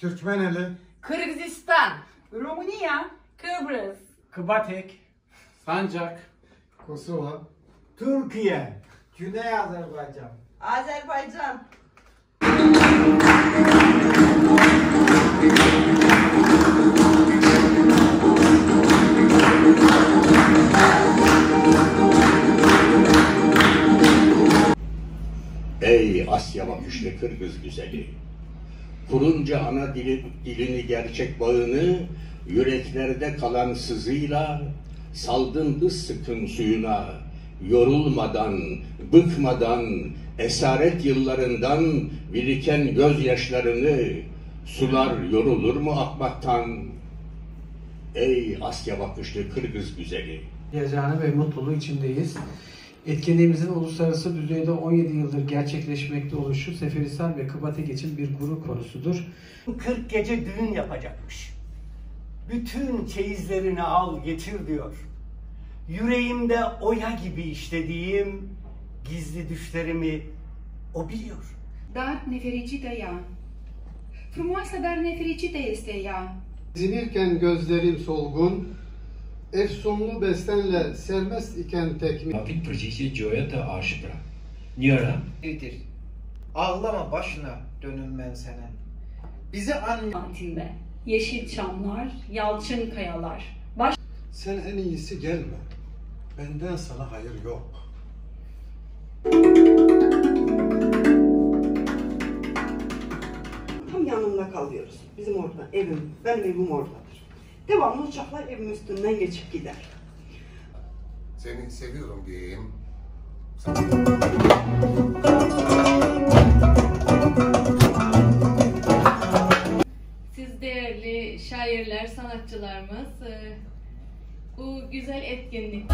Türkmeneli, Kırgızistan, Romanya, Kıbrıs, Kıbatek, Sancak, Kosova, Türkiye, Güney Azerbaycan, Azerbaycan, Ey Asya bakışlı Kırgız güzeli! Kurunca ana dilini gerçek bağını, yüreklerde kalan sızıyla, saldın ıssıkın suyuna, yorulmadan, bıkmadan, esaret yıllarından biriken gözyaşlarını, sular yorulur mu akmaktan? Ey Asya bakışlı Kırgız güzeli! Heyecanı ve mutluluğu içindeyiz. Etkinliğimizin uluslararası düzeyde 17 yıldır gerçekleşmekte oluşu Seferihisar ve Kıbatek için bir gurur konusudur. 40 gece düğün yapacakmış. Bütün çeyizlerini al getir diyor. Yüreğimde oya gibi işlediğim gizli düşlerimi o biliyor. Dar nefericită ea. Frumoasă, dar nefericită este ea. Zinirken gözlerim solgun, efsunlu bestenle sermest iken tekmi. Vakit projesi Joya'da aşıbra. Niyara? Nedir? Ağlama başına dönülmen senin. Bizi Antinde. Yeşil çamlar, yalçın kayalar. sen en iyisi gelme. Benden sana hayır yok. Tam yanımda kalıyoruz. Bizim orada evim, benim evim oradadır. Devamlı uçaklar evim üstünden geçip gider. Seni seviyorum diyeyim. Siz değerli şairler, sanatçılarımız bu güzel etkinlik